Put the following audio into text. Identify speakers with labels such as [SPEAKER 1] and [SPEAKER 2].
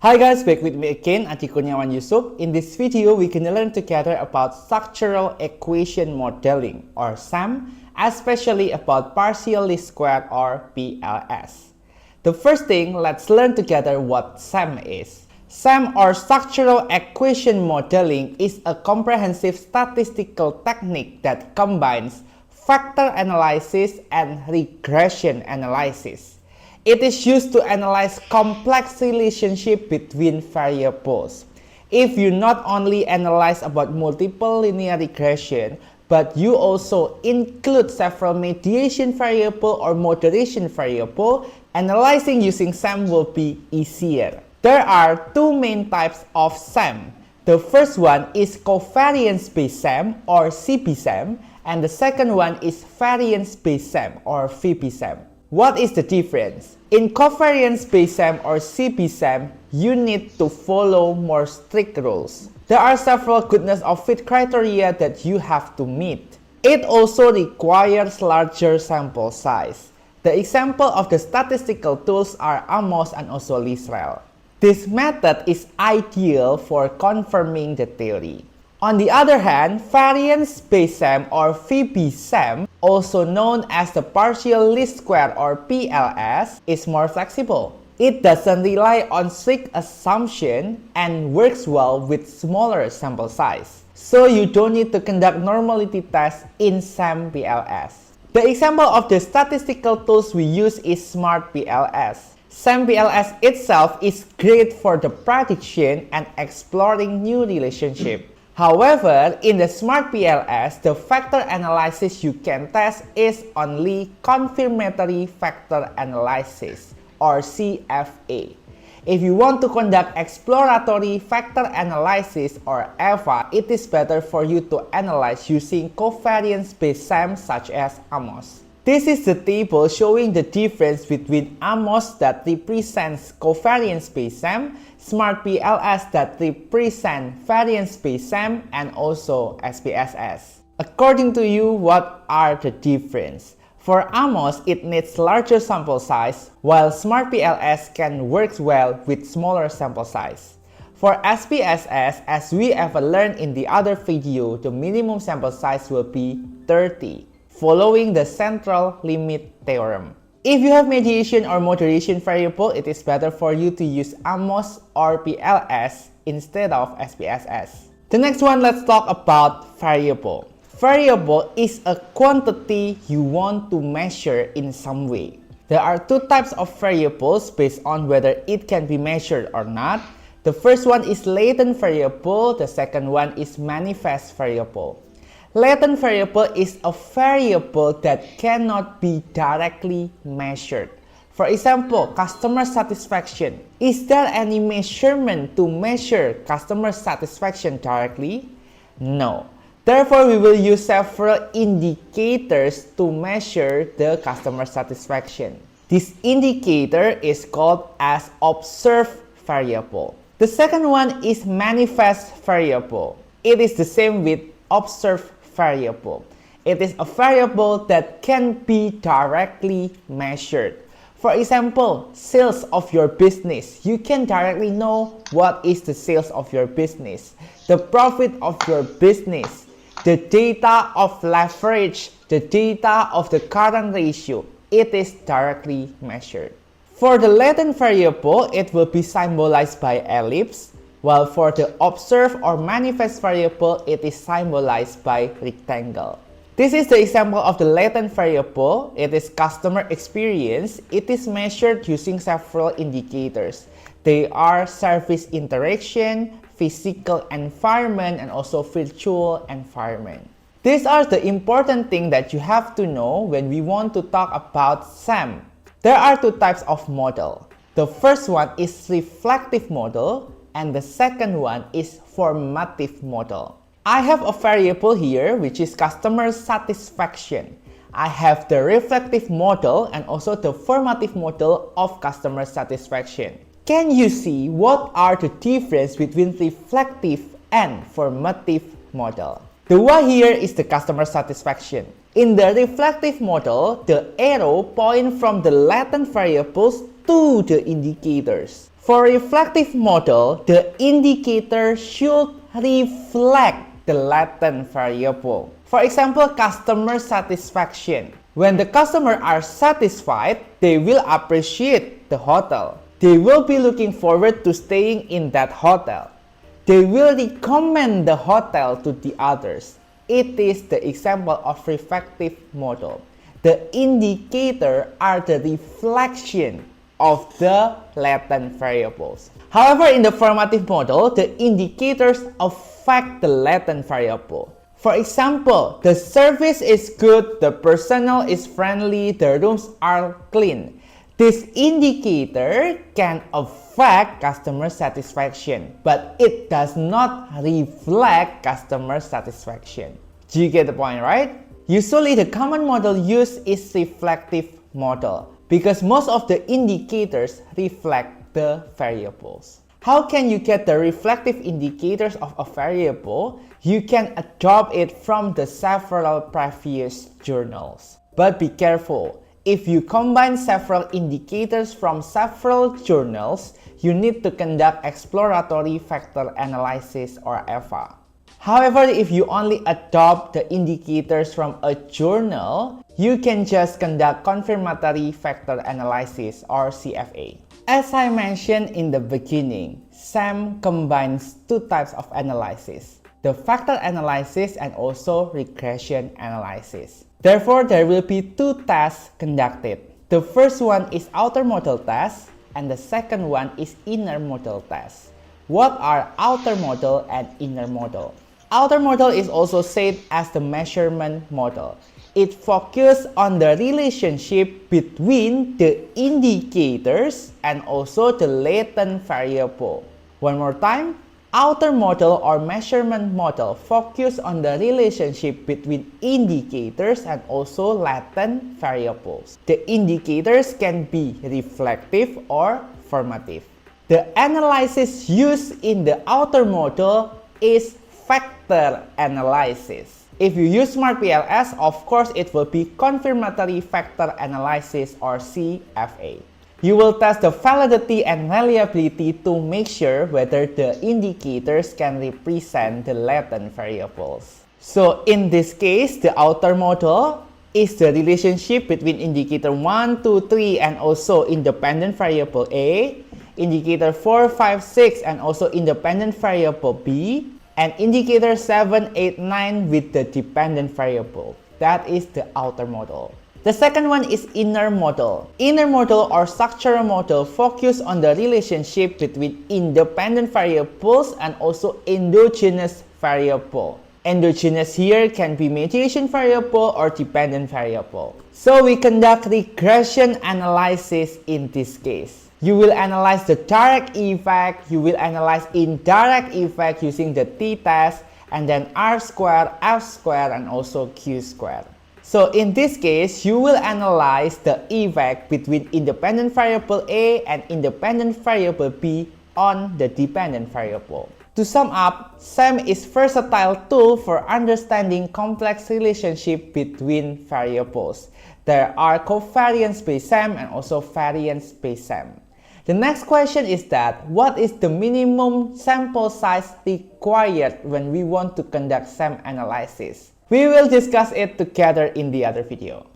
[SPEAKER 1] Hi guys, back with me again, Adi Kurniawan Yusuf. In this video, we can learn together about structural equation modeling or SEM, especially about partial least squared or PLS. The first thing, let's learn together what SEM is. SEM or structural equation modeling is a comprehensive statistical technique that combines factor analysis and regression analysis. It is used to analyze complex relationships between variables. If you not only analyze about multiple linear regression, but you also include several mediation variable or moderation variable, analyzing using SEM will be easier. There are two main types of SEM. The first one is covariance-based SEM or CBSEM, and the second one is variance-based SEM or VBSEM. What is the difference? In covariance-based SEM or CBSEM, you need to follow more strict rules. There are several goodness of fit criteria that you have to meet. It also requires larger sample size. The example of the statistical tools are Amos and also Lisrel. This method is ideal for confirming the theory. On the other hand, variance-based SEM or VBSEM, also known as the partial least squared or PLS, is more flexible. It doesn't rely on strict assumption and works well with smaller sample size. So you don't need to conduct normality tests in SEM PLS. The example of the statistical tools we use is Smart PLS. SEM PLS itself is great for the prediction and exploring new relationships. However, in the Smart PLS, the factor analysis you can test is only confirmatory factor analysis or CFA. If you want to conduct exploratory factor analysis or EVA, it is better for you to analyze using covariance-based SEM such as Amos. This is the table showing the difference between Amos that represents covariance-based SEM, Smart PLS that represent variance-based SEM, and also SPSS. According to you, what are the differences? For Amos, it needs larger sample size, while Smart PLS can work well with smaller sample size. For SPSS, as we have learned in the other video, the minimum sample size will be 30. Following the central limit theorem. If you have mediation or moderation variable, it is better for you to use Amos or PLS instead of SPSS. The next one, let's talk about variable. Variable is a quantity you want to measure in some way. There are two types of variables based on whether it can be measured or not. The first one is latent variable, the second one is manifest variable. Latent variable is a variable that cannot be directly measured. For example, customer satisfaction. Is there any measurement to measure customer satisfaction directly? No. Therefore, we will use several indicators to measure the customer satisfaction. This indicator is called as observed variable. The second one is manifest variable. It is the same with observed variable. It is a variable that can be directly measured. For example, sales of your business. You can directly know what is the sales of your business, the profit of your business, the data of leverage, the data of the current ratio. It is directly measured. For the latent variable, it will be symbolized by ellipse. While for the observed or manifest variable, it is symbolized by rectangle. This is the example of the latent variable. It is customer experience. It is measured using several indicators. They are service interaction, physical environment, and also virtual environment. These are the important things that you have to know when we want to talk about SEM. There are two types of model. The first one is reflective model, and the second one is formative model. I have a variable here which is customer satisfaction. I have the reflective model and also the formative model of customer satisfaction. Can you see what are the difference between reflective and formative model? The one here is the customer satisfaction. In the reflective model, the arrow point from the latent variables to the indicators. For reflective model, the indicator should reflect the latent variable. For example, customer satisfaction. When the customers are satisfied, they will appreciate the hotel. They will be looking forward to staying in that hotel. They will recommend the hotel to the others. It is the example of reflective model. The indicator are the reflection of the latent variables. However, in the formative model, the indicators affect the latent variable. For example, the service is good, the personnel is friendly, the rooms are clean. This indicator can affect customer satisfaction, but it does not reflect customer satisfaction. Do you get the point, right? Usually, the common model used is reflective model because most of the indicators reflect the variables. How can you get the reflective indicators of a variable? You can adopt it from the several previous journals. But be careful, if you combine several indicators from several journals, you need to conduct exploratory factor analysis or EFA. However, if you only adopt the indicators from a journal, you can just conduct confirmatory factor analysis or CFA. As I mentioned in the beginning, SAM combines two types of analysis, the factor analysis and also regression analysis. Therefore, there will be two tests conducted. The first one is outer model test and the second one is inner model test. What are outer model and inner model? Outer model is also said as the measurement model. It focuses on the relationship between the indicators and also the latent variable. One more time, outer model or measurement model focuses on the relationship between indicators and also latent variables. The indicators can be reflective or formative. The analysis used in the outer model is factor analysis. If you use SmartPLS, of course it will be confirmatory factor analysis or CFA. You will test the validity and reliability to make sure whether the indicators can represent the latent variables. So in this case, the outer model is the relationship between indicator 1, 2, 3 and also independent variable A, indicator 4, 5, 6 and also independent variable B, and indicator 7, 8, 9 with the dependent variable. That is the outer model. The second one is inner model. Inner model or structural model focus on the relationship between independent variables and also endogenous variable. Endogenous here can be mediation variable or dependent variable. So we conduct regression analysis in this case. You will analyze the direct effect, you will analyze indirect effect using the t-test, and then R-squared, F-squared, and also Q-squared. So in this case, you will analyze the effect between independent variable A and independent variable B on the dependent variable. To sum up, SAM is versatile tool for understanding complex relationship between variables. There are covariance-based SAM and also variance-based SAM. The next question is that, what is the minimum sample size required when we want to conduct SAM analysis? We will discuss it together in the other video.